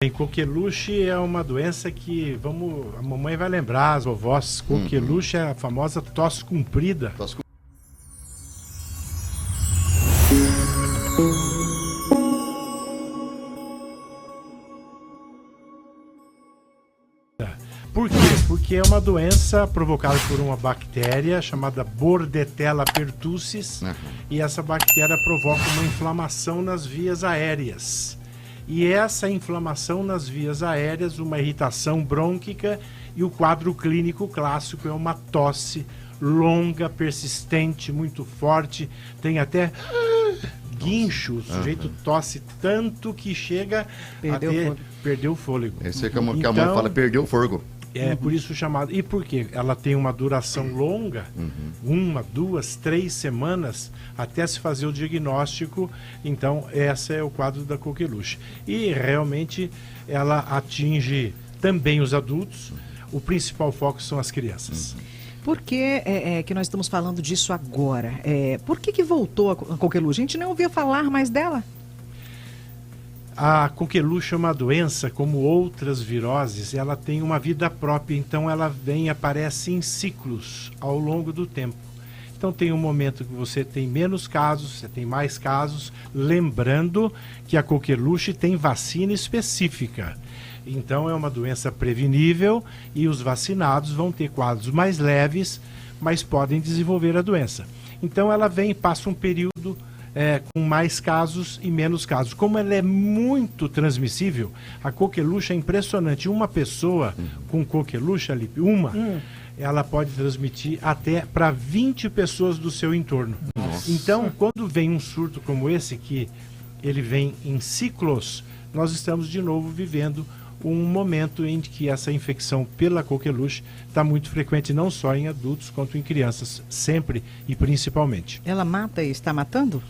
Bem, coqueluche é uma doença que, a mamãe vai lembrar, as vovós, coqueluche é a famosa tosse comprida. Por quê? Porque é uma doença provocada por uma bactéria chamada Bordetella pertussis, e essa bactéria provoca uma inflamação nas vias aéreas. E essa inflamação nas vias aéreas, uma irritação brônquica, e o quadro clínico clássico é uma tosse longa, persistente, muito forte, tem até guincho, o sujeito tosse tanto que chega a perder o fôlego. Esse é que a mãe fala, perdeu o fôlego. É por isso chamado. E por quê? Ela tem uma duração longa, 1, 2, 3 semanas, até se fazer o diagnóstico. Então, esse é o quadro da coqueluche. E realmente ela atinge também os adultos. O principal foco são as crianças. Por que que nós estamos falando disso agora? Por que voltou a coqueluche? A gente não ouvia falar mais dela? A coqueluche é uma doença, como outras viroses, ela tem uma vida própria, então ela vem e aparece em ciclos ao longo do tempo. Então tem um momento que você tem menos casos, você tem mais casos, lembrando que a coqueluche tem vacina específica. Então é uma doença prevenível e os vacinados vão ter quadros mais leves, mas podem desenvolver a doença. Então ela vem e passa um período com mais casos e menos casos. Como ela é muito transmissível, a coqueluche é impressionante. Uma pessoa com coqueluche, ela pode transmitir até para 20 pessoas do seu entorno. Nossa. Então, quando vem um surto como esse, que ele vem em ciclos, nós estamos de novo vivendo um momento em que essa infecção pela coqueluche está muito frequente, não só em adultos, quanto em crianças, sempre e principalmente. Ela mata e está matando?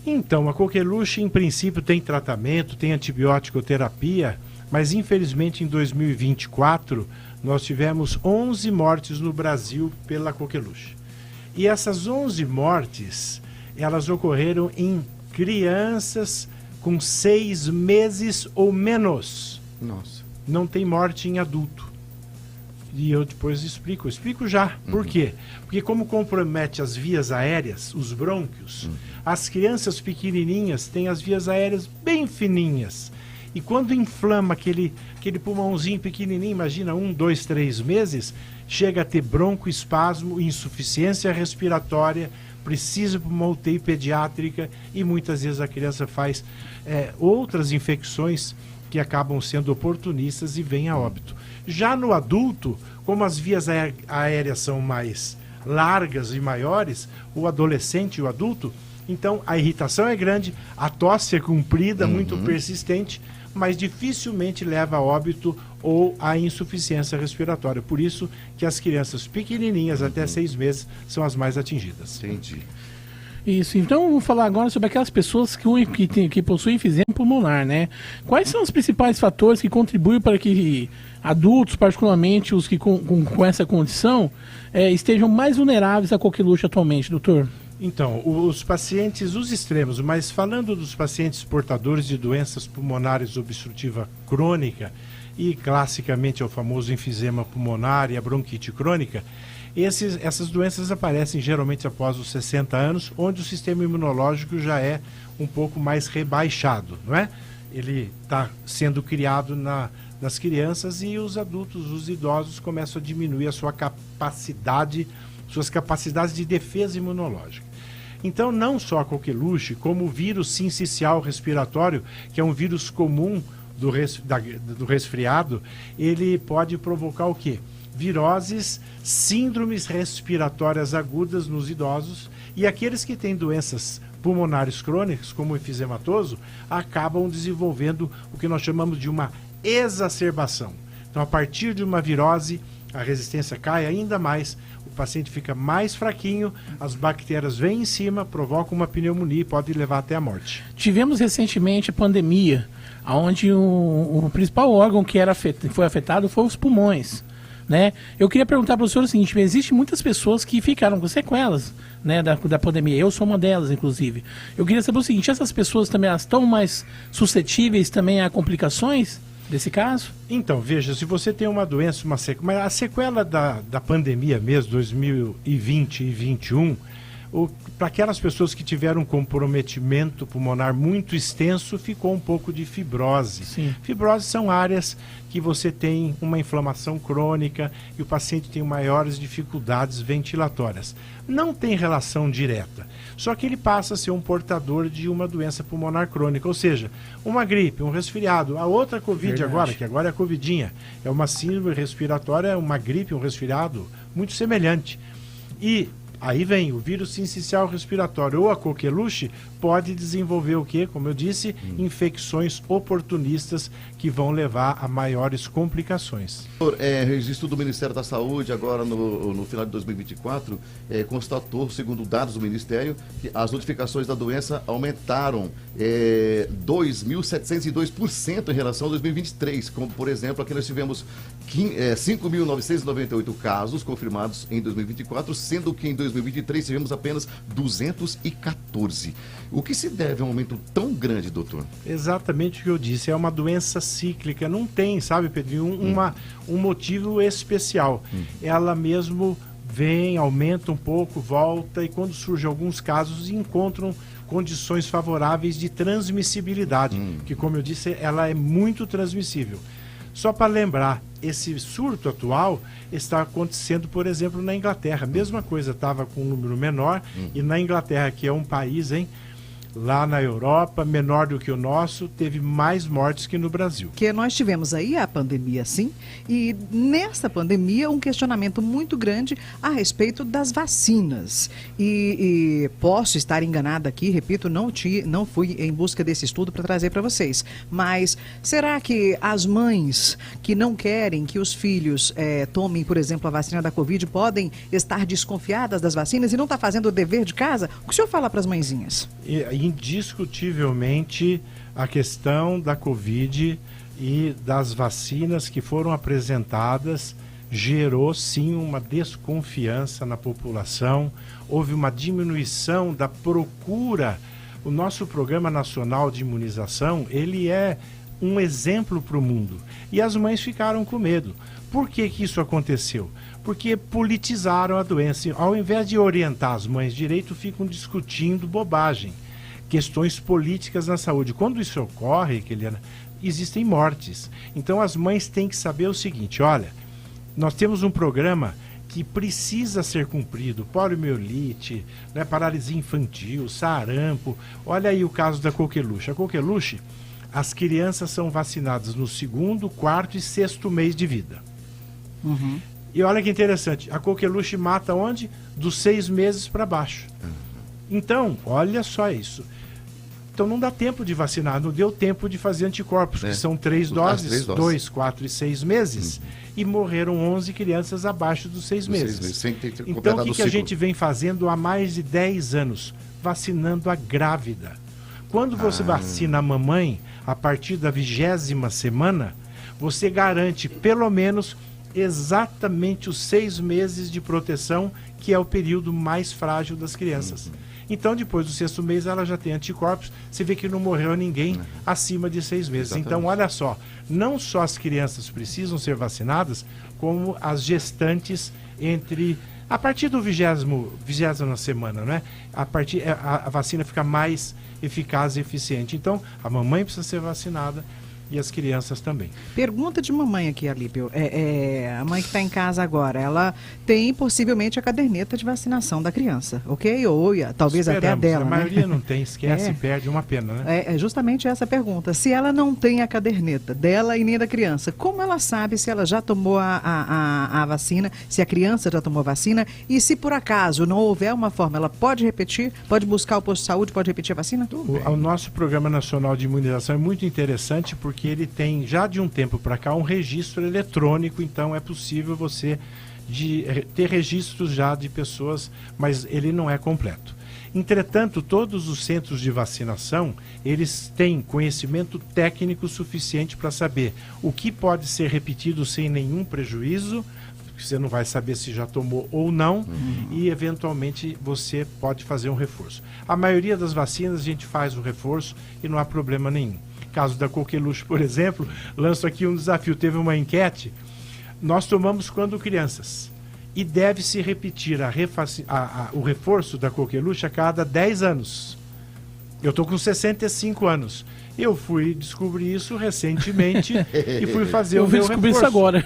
Então, a coqueluche, em princípio, tem tratamento, tem antibiótico terapia, mas infelizmente em 2024 nós tivemos 11 mortes no Brasil pela coqueluche. E essas 11 mortes, elas ocorreram em crianças com 6 meses ou menos. Nossa. Não tem morte em adulto. E eu depois explico já. Por quê? Porque como compromete as vias aéreas, os brônquios, as crianças pequenininhas têm as vias aéreas bem fininhas. E quando inflama aquele pulmãozinho pequenininho, imagina 1, 2, 3 meses, chega a ter broncoespasmo, insuficiência respiratória, precisa de uma UTI pediátrica e muitas vezes a criança faz outras infecções que acabam sendo oportunistas e vêm a óbito. Já no adulto, como as vias aéreas são mais largas e maiores, o adolescente e o adulto, então a irritação é grande, a tosse é comprida, muito persistente, mas dificilmente leva a óbito ou a insuficiência respiratória. Por isso que as crianças pequenininhas, até 6 meses, são as mais atingidas. Entendi. Isso, então vamos falar agora sobre aquelas pessoas que possuem enfisema pulmonar, né? Quais são os principais fatores que contribuem para que adultos, particularmente os que com essa condição, estejam mais vulneráveis à coqueluche atualmente, doutor? Então, os pacientes, os extremos, mas falando dos pacientes portadores de doenças pulmonares obstrutiva crônica e classicamente é o famoso enfisema pulmonar e a bronquite crônica, essas doenças aparecem geralmente após os 60 anos, onde o sistema imunológico já é um pouco mais rebaixado, não é? Ele está sendo criado nas crianças e os adultos, os idosos, começam a diminuir a suas capacidades de defesa imunológica. Então, não só a coqueluche, como o vírus sincicial respiratório, que é um vírus comum do resfriado, ele pode provocar o quê? Viroses, síndromes respiratórias agudas nos idosos, e aqueles que têm doenças pulmonares crônicas, como o enfisematoso, acabam desenvolvendo o que nós chamamos de uma exacerbação. Então, a partir de uma virose, a resistência cai ainda mais, o paciente fica mais fraquinho, as bactérias vêm em cima, provocam uma pneumonia e pode levar até a morte. Tivemos recentemente a pandemia, onde o principal órgão que foi afetado foi os pulmões, né? Eu queria perguntar para o senhor o seguinte: existem muitas pessoas que ficaram com sequelas, né, da pandemia. Eu sou uma delas, inclusive. Eu queria saber o seguinte: essas pessoas também estão mais suscetíveis também a complicações? desse caso? Então, veja, se você tem uma doença, mas a sequela da pandemia mesmo, 2020 e 2021, para aquelas pessoas que tiveram um comprometimento pulmonar muito extenso, ficou um pouco de fibrose. Sim. Fibrose são áreas que você tem uma inflamação crônica e o paciente tem maiores dificuldades ventilatórias. Não tem relação direta, só que ele passa a ser um portador de uma doença pulmonar crônica, ou seja, uma gripe, um resfriado, a outra Covid. Verdade. Agora, que agora é a Covidinha, é uma síndrome respiratória, uma gripe, um resfriado muito semelhante. E aí vem o vírus sincicial respiratório ou a coqueluche, pode desenvolver o quê? Como eu disse, infecções oportunistas que vão levar a maiores complicações. Registro do Ministério da Saúde, agora no final de 2024, constatou, segundo dados do Ministério, que as notificações da doença aumentaram 2.702% em relação a 2023. Como, por exemplo, aqui nós tivemos 5.998 casos confirmados em 2024, sendo que em 2023 tivemos apenas 214. O que se deve a um aumento tão grande, doutor? Exatamente o que eu disse, é uma doença cíclica, não tem, sabe, Pedrinho, um motivo especial. Ela mesmo vem, aumenta um pouco, volta, e quando surgem alguns casos, encontram condições favoráveis de transmissibilidade, que, como eu disse, ela é muito transmissível. Só para lembrar, esse surto atual está acontecendo, por exemplo, na Inglaterra. Mesma coisa, estava com um número menor, e na Inglaterra, que é um país, lá na Europa, menor do que o nosso, teve mais mortes que no Brasil. Que nós tivemos aí a pandemia, sim, e nessa pandemia um questionamento muito grande a respeito das vacinas. E posso estar enganada aqui, repito, não fui em busca desse estudo para trazer para vocês, mas será que as mães que não querem que os filhos tomem, por exemplo, a vacina da Covid, podem estar desconfiadas das vacinas e não estar fazendo o dever de casa? O que o senhor fala para as mãezinhas? Indiscutivelmente, a questão da Covid e das vacinas que foram apresentadas gerou sim uma desconfiança na população, houve uma diminuição da procura. O nosso Programa Nacional de Imunização, ele é um exemplo para o mundo, e as mães ficaram com medo. Por que isso aconteceu? Porque politizaram a doença. Ao invés de orientar as mães direito, ficam discutindo bobagem, questões políticas na saúde. Quando isso ocorre, existem mortes. Então as mães têm que saber o seguinte: olha, nós temos um programa que precisa ser cumprido, poliomielite, paralisia infantil, sarampo. Olha aí o caso da coqueluche. A coqueluche, as crianças são vacinadas no 2º, 4º e 6º mês de vida. E olha que interessante, a coqueluche mata onde? Dos 6 meses para baixo. Então, olha só isso. Então não dá tempo de vacinar, não deu tempo de fazer anticorpos, que são 3 doses, 2, 4 e 6 meses, e morreram 11 crianças abaixo dos 6 meses. Sem ter Então o que a gente vem fazendo há mais de 10 anos? Vacinando a grávida. Quando você vacina a mamãe, a partir da 20ª semana, você garante pelo menos exatamente os 6 meses de proteção, que é o período mais frágil das crianças. Então, depois do 6º mês, ela já tem anticorpos. Você vê que não morreu ninguém acima de 6 meses. Exatamente. Então, olha só, não só as crianças precisam ser vacinadas, como as gestantes a partir do 20ª semana, né? A vacina fica mais eficaz e eficiente. Então, a mamãe precisa ser vacinada e as crianças também. Pergunta de mamãe aqui, Alípio. A mãe que está em casa agora, ela tem possivelmente a caderneta de vacinação da criança, ok? Ou talvez até a dela, a maioria não tem, esquece, perde, uma pena, né? É justamente essa pergunta. Se ela não tem a caderneta dela e nem da criança, como ela sabe se ela já tomou a vacina, se a criança já tomou vacina, e se por acaso não houver uma forma, ela pode repetir, pode buscar o posto de saúde, pode repetir a vacina? O nosso Programa Nacional de Imunização é muito interessante, porque ele tem, já de um tempo para cá, um registro eletrônico, então é possível você ter registros já de pessoas, mas ele não é completo. Entretanto, todos os centros de vacinação, eles têm conhecimento técnico suficiente para saber o que pode ser repetido sem nenhum prejuízo, porque você não vai saber se já tomou ou não, e eventualmente você pode fazer um reforço. A maioria das vacinas a gente faz o reforço e não há problema nenhum. Caso da coqueluche, por exemplo, lanço aqui um desafio. Teve uma enquete, nós tomamos quando crianças. E deve-se repetir o reforço da coqueluche a cada 10 anos. Eu estou com 65 anos. Eu fui descobrir isso recentemente e fui fazer o meu reforço. Eu descobri isso agora.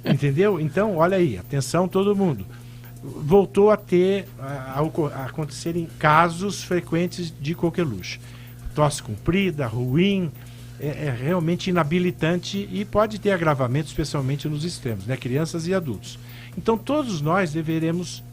Entendeu? Então, olha aí, atenção todo mundo. Voltou a acontecerem casos frequentes de coqueluche. Tosse comprida, ruim, é realmente inabilitante e pode ter agravamento, especialmente nos extremos, né? Crianças e adultos. Então todos nós deveríamos,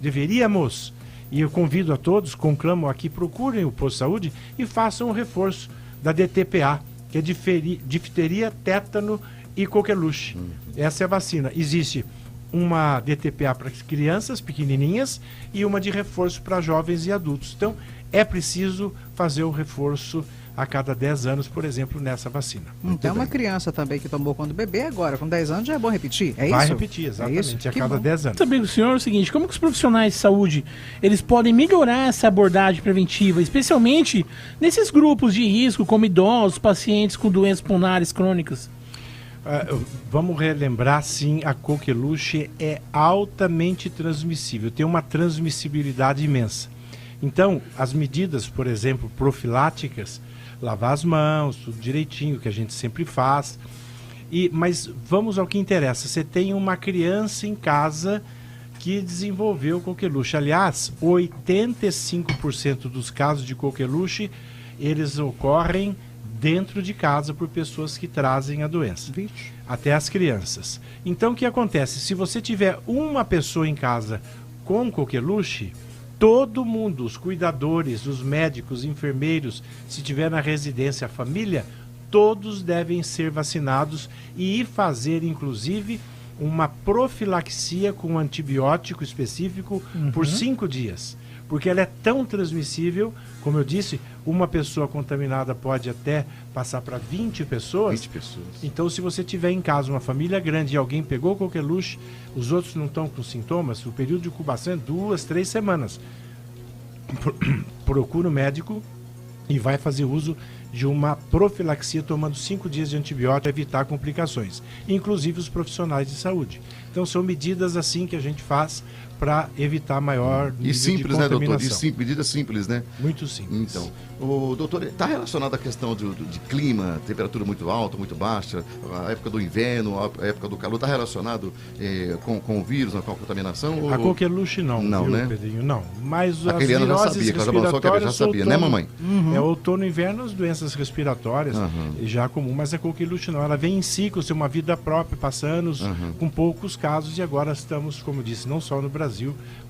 e eu convido a todos, conclamo aqui, procurem o posto de saúde e façam um reforço da DTPA, que é difteria, tétano e coqueluche. Essa é a vacina. Existe uma DTPA para crianças pequenininhas e uma de reforço para jovens e adultos. Então é preciso fazer o reforço a cada 10 anos, por exemplo, nessa vacina. Então, uma criança também que tomou quando bebê, agora com 10 anos já é bom repetir, é isso? Vai repetir, exatamente, a cada 10 anos. Saber do senhor é o seguinte, como que os profissionais de saúde, eles podem melhorar essa abordagem preventiva, especialmente nesses grupos de risco, como idosos, pacientes com doenças pulmonares crônicas? Vamos relembrar, sim, a coqueluche é altamente transmissível, tem uma transmissibilidade imensa. Então, as medidas, por exemplo, profiláticas, lavar as mãos, tudo direitinho, que a gente sempre faz. Mas vamos ao que interessa. Você tem uma criança em casa que desenvolveu coqueluche. Aliás, 85% dos casos de coqueluche, eles ocorrem dentro de casa por pessoas que trazem a doença. Até as crianças. Então, o que acontece? Se você tiver uma pessoa em casa com coqueluche, todo mundo, os cuidadores, os médicos, enfermeiros, se tiver na residência a família, todos devem ser vacinados e ir fazer, inclusive, uma profilaxia com um antibiótico específico por 5 dias. Porque ela é tão transmissível, como eu disse, uma pessoa contaminada pode até passar para 20 pessoas. 20 pessoas. Então, se você tiver em casa uma família grande e alguém pegou coqueluche, os outros não estão com sintomas, o período de incubação é 2, 3 semanas. Procura o médico e vai fazer uso de uma profilaxia tomando 5 dias de antibiótico para evitar complicações, inclusive os profissionais de saúde. Então são medidas assim que a gente faz para evitar maior nível de contaminação. Né, doutor? E medidas simples, né? Muito simples. Então, o doutor, está relacionado à questão de clima, temperatura muito alta, muito baixa, a época do inverno, a época do calor, está relacionado com o vírus, com a contaminação? A coqueluche não, viu, né? Pedrinho? Não. Mas as viroses respiratórias, já sabia, né, mamãe? É outono e inverno, as doenças respiratórias, já comum, mas a coqueluche não. Ela vem em ciclos, tem uma vida própria, passa anos, com poucos casos, e agora estamos, como disse, não só no Brasil,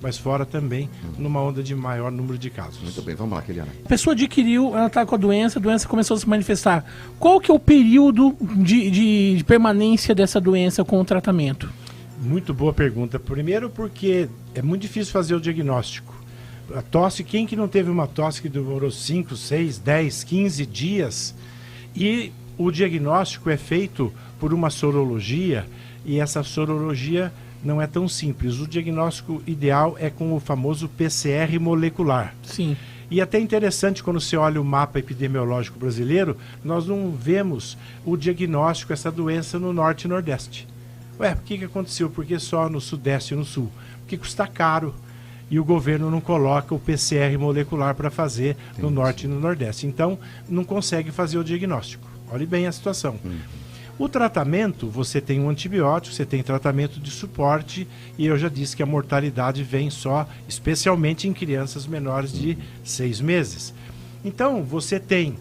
mas fora também, numa onda de maior número de casos. Muito bem, vamos lá, Keliana. A pessoa adquiriu, ela está com a doença começou a se manifestar. Qual que é o período de permanência dessa doença com o tratamento? Muito boa pergunta. Primeiro porque é muito difícil fazer o diagnóstico. A tosse, quem que não teve uma tosse que demorou 5, 6, 10, 15 dias? E o diagnóstico é feito por uma sorologia, e essa sorologia não é tão simples. O diagnóstico ideal é com o famoso PCR molecular. Sim. E até interessante, quando você olha o mapa epidemiológico brasileiro, nós não vemos o diagnóstico, essa doença no norte e nordeste. Ué, por que aconteceu? Por que só no sudeste e no sul? Porque custa caro e o governo não coloca o PCR molecular para fazer no norte e no nordeste. Então, não consegue fazer o diagnóstico. Olhe bem a situação. O tratamento, você tem um antibiótico, você tem tratamento de suporte, e eu já disse que a mortalidade vem só, especialmente em crianças menores de 6 meses. Então, você tem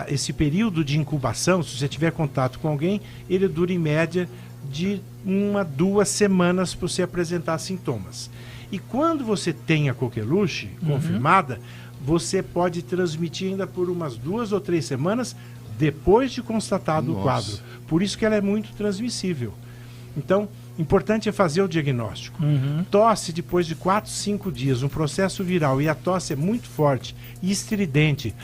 esse período de incubação, se você tiver contato com alguém, ele dura em média de 1 2 semanas para você apresentar sintomas. E quando você tem a coqueluche confirmada, você pode transmitir ainda por umas 2 ou 3 semanas depois de constatado o quadro. Por isso que ela é muito transmissível. Então, importante é fazer o diagnóstico. Tosse depois de 4, 5 dias, um processo viral, e a tosse é muito forte e estridente,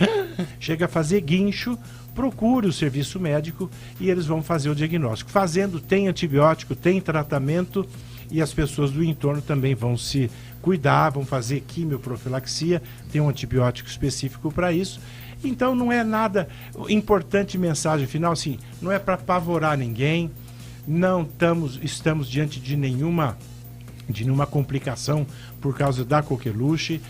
chega a fazer guincho, procure o serviço médico e eles vão fazer o diagnóstico. Fazendo, tem antibiótico, tem tratamento, e as pessoas do entorno também vão se cuidar, vão fazer quimioprofilaxia, tem um antibiótico específico para isso. Então não é nada importante. Mensagem final, assim, não é para apavorar ninguém, não estamos diante de nenhuma complicação por causa da coqueluche.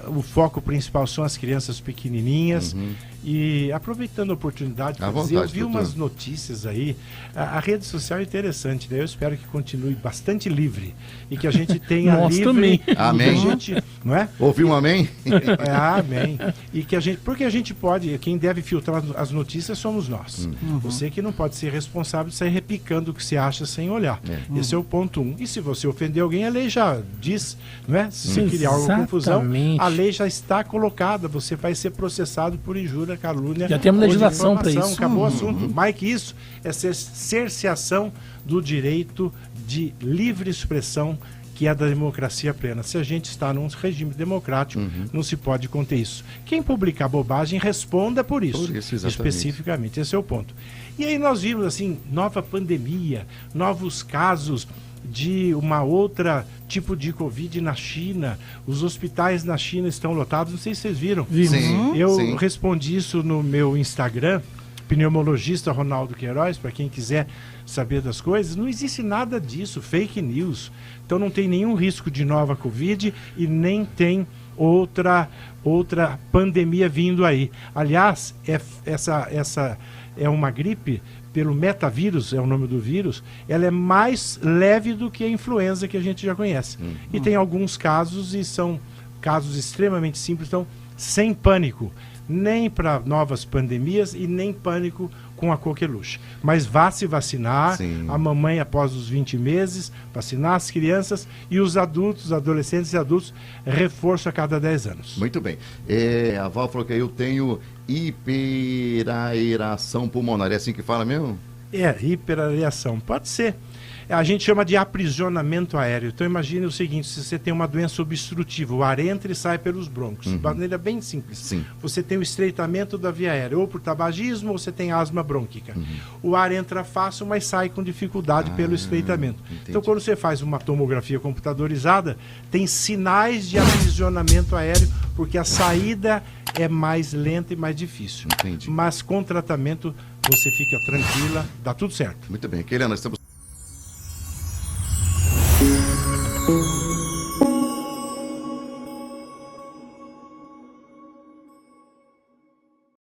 O foco principal são as crianças pequenininhas. E aproveitando a oportunidade, eu vi umas notícias aí. A rede social é interessante, né? Eu espero que continue bastante livre e que a gente tenha livre. Também. Amém. Não é? Ouviu um amém? Amém. E que porque a gente pode, quem deve filtrar as notícias somos nós. Você que não pode ser responsável de sair repicando o que você acha sem olhar. Esse é o ponto 1. E se você ofender alguém, a lei já diz, não é? Se você criar alguma confusão, a lei já está colocada. Você vai ser processado por injúria, calúnia. Já temos legislação para isso. Acabou o assunto. Mais que isso, é cerceação do direito de livre expressão, que é da democracia plena. Se a gente está num regime democrático, não se pode conter isso. Quem publicar bobagem, responda por isso especificamente. Esse é o ponto. E aí nós vimos, assim, nova pandemia, novos casos de uma outra tipo de Covid na China. Os hospitais na China estão lotados. Não sei se vocês viram. Eu respondi isso no meu Instagram, pneumologista Ronaldo Queiroz, para quem quiser saber das coisas. Não existe nada disso, fake news. Então não tem nenhum risco de nova Covid e nem tem outra pandemia vindo aí. Aliás, essa é uma gripe pelo metavírus, é o nome do vírus. Ela é mais leve do que a influenza que a gente já conhece. E tem alguns casos, e são casos extremamente simples, então sem pânico, nem para novas pandemias e nem pânico com a coqueluche. Mas vá se vacinar, a mamãe após os 20 meses, vacinar as crianças e os adultos, adolescentes e adultos, reforço a cada 10 anos. Muito bem. A Val falou que eu tenho hiperaeração pulmonar. É assim que fala mesmo? Hiperareação. Pode ser. A gente chama de aprisionamento aéreo. Então imagine o seguinte: se você tem uma doença obstrutiva, o ar entra e sai pelos brônquios. De maneira bem simples. Você tem o estreitamento da via aérea, ou por tabagismo, ou você tem asma brônquica. O ar entra fácil, mas sai com dificuldade pelo estreitamento. Entendi. Então quando você faz uma tomografia computadorizada, tem sinais de aprisionamento aéreo, porque a saída é mais lenta e mais difícil. Entendi. Mas com tratamento você fica tranquila, dá tudo certo. Muito bem. Keiliana, estamos